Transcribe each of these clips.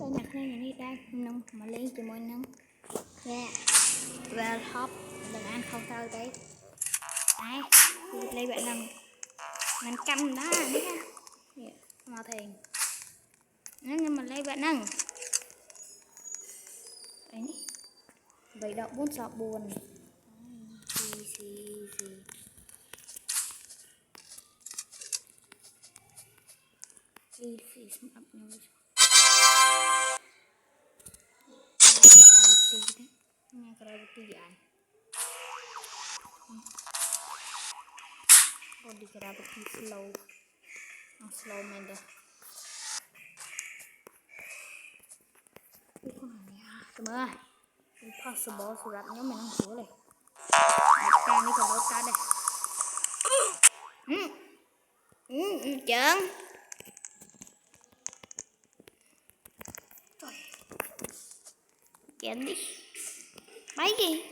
đây nè này đây nông mà lên cho mọi nông ra và hop đừng ăn không sao đấy đấy lấy bạn nông mình căm đó đấy ha mà thiền nhưng mà lấy bạn nông đấy vậy đậu bún sọ buồn gì fish up nose nghe cái roti vậy còn đi cái roti slow men đó cái con này tụi ơi impossible sự gặp nhóm mình không sửa này một ca đi còn đốt ca đây chừng kẹn đi mấy gì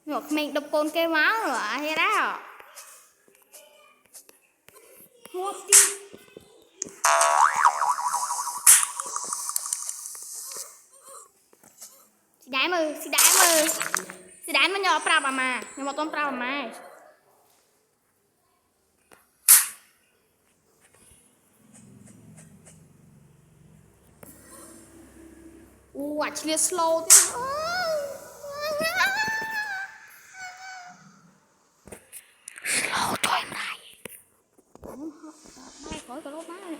ngược mình đập côn cây máu rồi hay đó một đi si đáy mà nhỏ prap mà nhưng mà con prap mà actually slow thế slow thôi này bay khỏi cái lốp này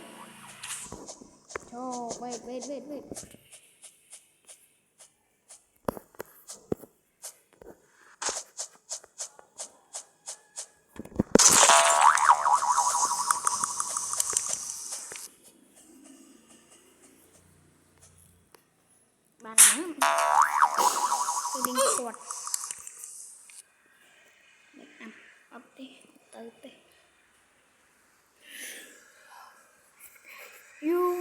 cho wait ba lắm tôi đi quạt ăn ấp đi tới dù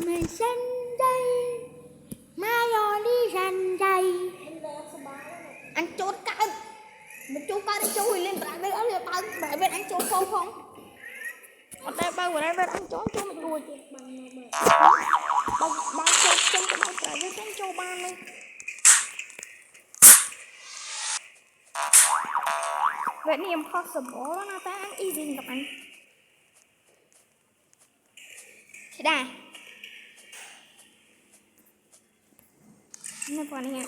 mình xanh đây mai rồi đi rành dày anh chốt cái mình chốt cái để chui lên bãi bên đó là bãi bên anh chốt không ở đây bao của đây bên anh chốt cho mình đùa chứ bao chốt trong cái bao bãi bên anh chốt ba này vậy thì impossible nó ta ăn easy gặp anh thế đà nó còn này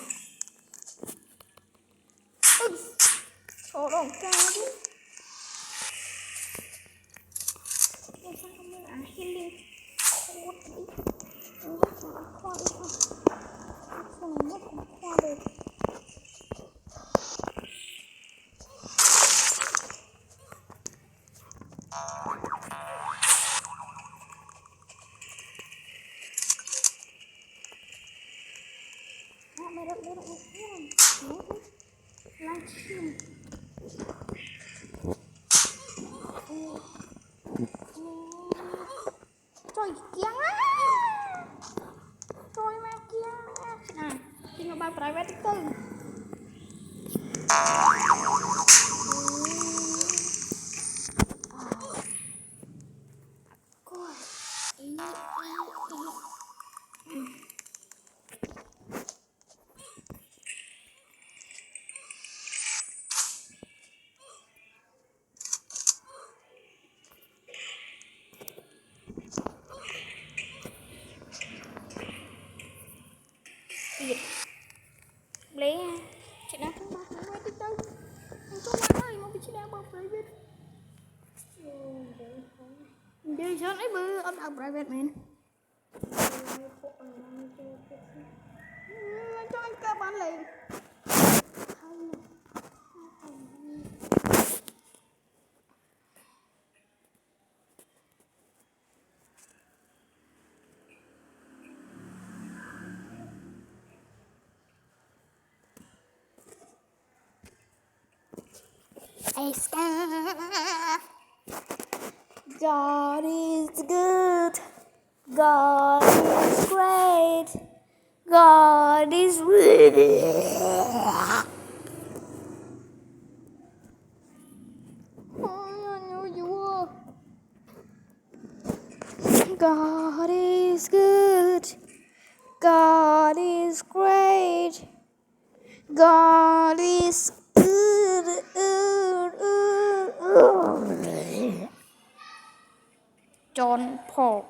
ồ đồng ca chứ sao không biết ăn healing khoa được trời kia trời mà kia tinggal bay private itu lấy chuyện nào không bao quay đi đâu anh có mà ơi mau bị chuyện nào bao private đi cho ấy bự ông nào private man cho anh cơ bán lại God is good. God is great. God God is God is good. God is great. God is good. John Paul.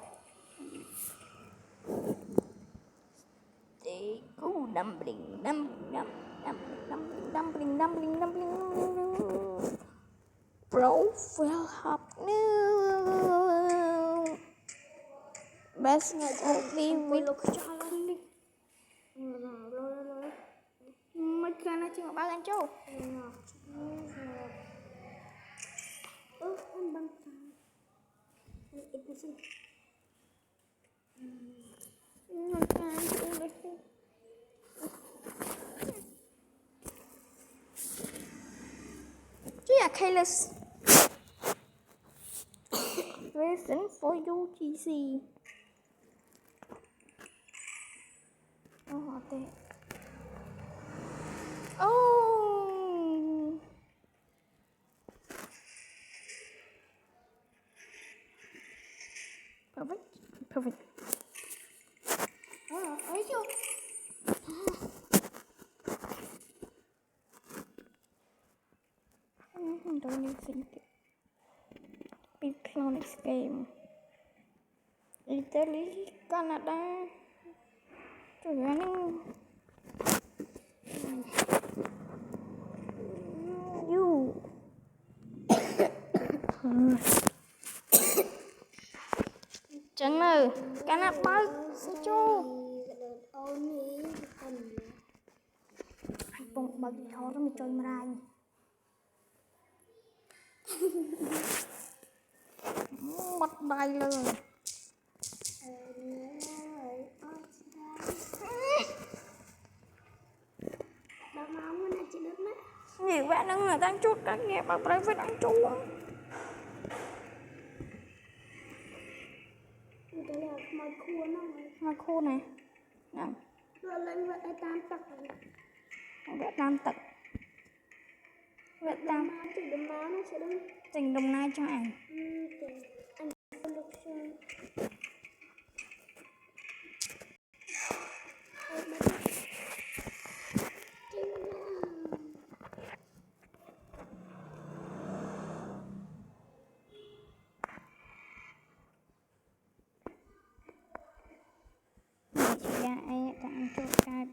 They go dumpling. Bro, will help new. Best movie with mấy cái này chỉ ba anh châu. Yeah, careless. Reason for UGC. Oh, there. Oh. Perfect. Oh, are you? Don't you think big clownish game? Italy, Canada. You. Chẳng ngờ Canada sẽ cho anh bông bao gì khó đó mình chơi mà ra bắt đai lên nhiều bạn đang người đang chút các nghe bảo tay với đang chú mà khô này nào vẽ tam tật vẽ tam tỉnh Đồng Nai cho ảnh ai tặng cho cái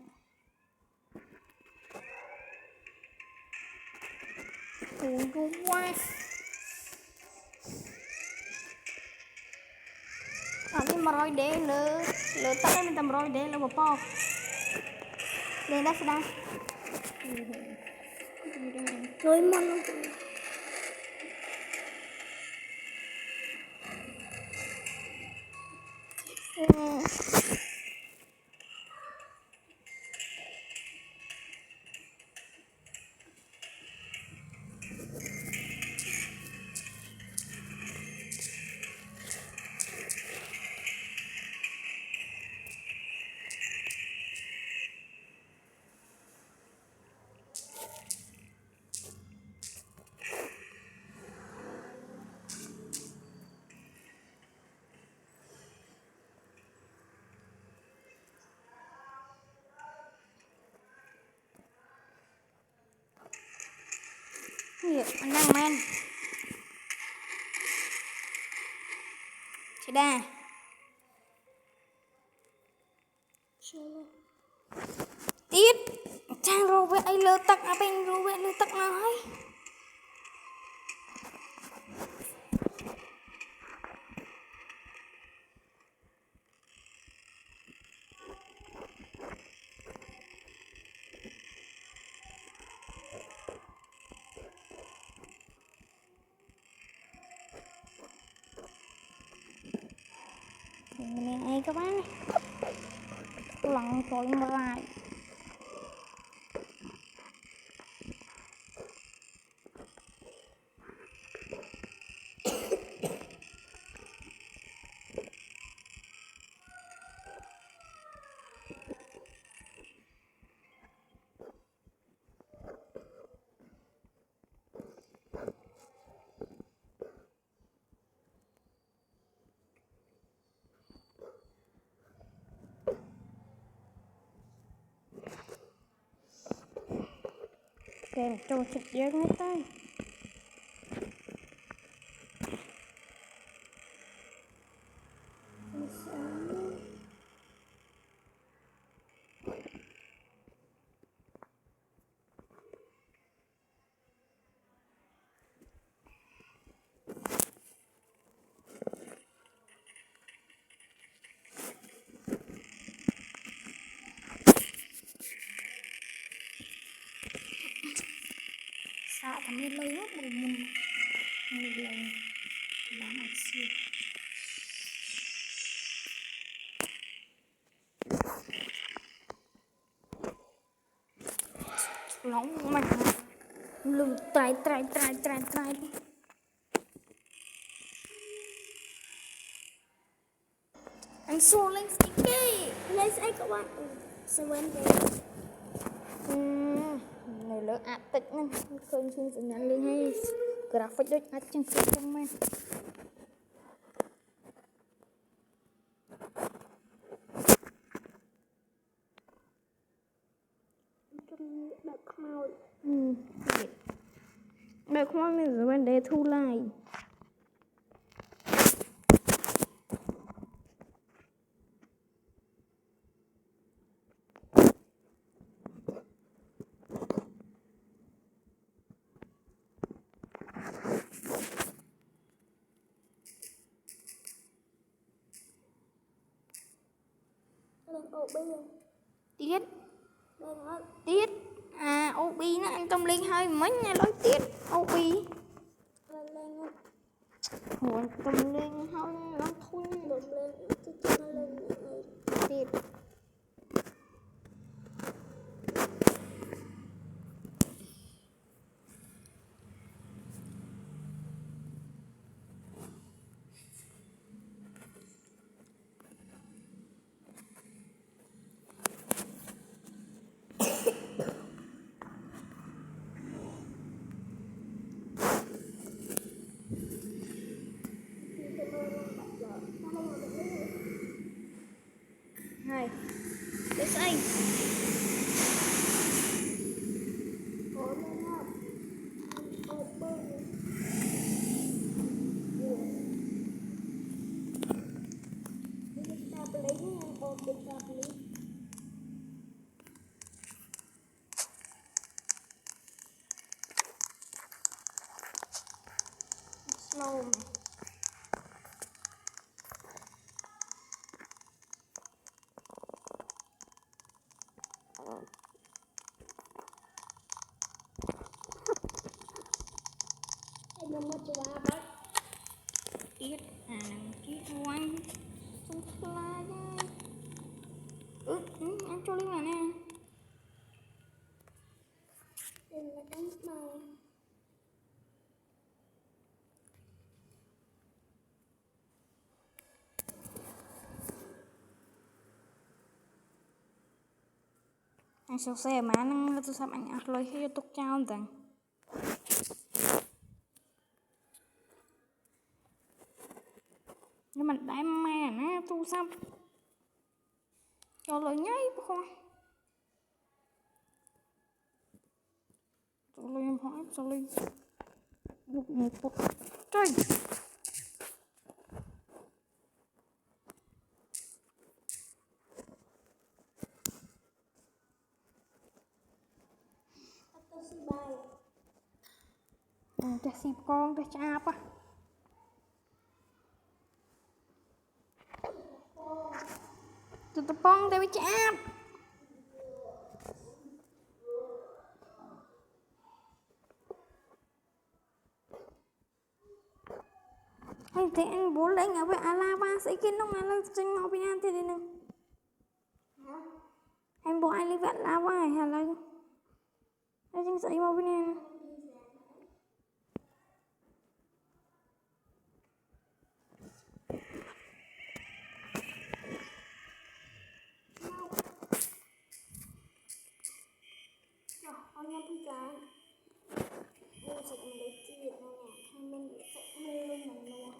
củ quá đi mà rồi để lỡ tao mình tầm rồi để lỡ một po để đây sẽ đây rồi mà anh đang men chị đa tiếp trang rồi với ai lơ tắc à bên rồi với lơ tắc nói này các bạn lòng tối mà lại kèm trâu thịt dớn hết tới sợ thằng ấy lấy hết một mình lên đó là siêu nóng mà lùi trai anh xô lên sticky lấy xe các bạn sẽ quên đi này lỡ ạt tích nên khơi xin sự nhận lên hay graphic đôi ạt chân khơi trong men được không mình rồi vấn đề thu lại tiết tiết à OB nó anh tâm linh hơi mấy nha lối tiết OB hồn tâm linh hơi lắm thôi tiết hai để xanh slow tiết à tiết quanh không fly anh cho lên mà nè anh sao xe mà anh tôi sắp anh ắt lôi hết tục trao rằng nhưng mà đại mà nè tôi sắp cho lời nhảy không cho lời em hỏi cho lời một một trời ta xịp con ta chạp á tụi ta bong ta bị chạp anh thấy anh bố lấy ở với Alaba sẽ kiến nó mà lên sinh màu bên thì đi nè anh bố anh lấy vẹn Alaba hay là anh sinh sợi màu bên này anh em bây giờ mua sạch mình lấy chi việc này nè thằng bên sẽ mua luôn mình mua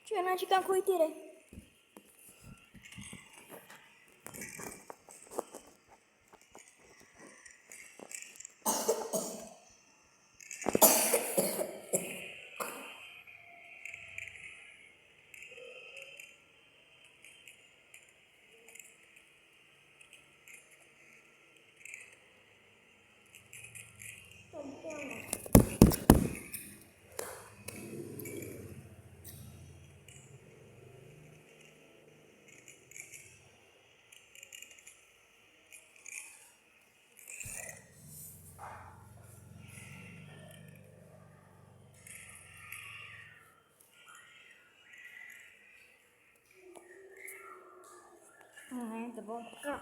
chuyện này chỉ cần khui tiền đây này từ bông chấm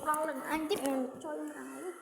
con lần ăn tiếp mình cho em lại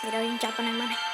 Video yang capan yang mana?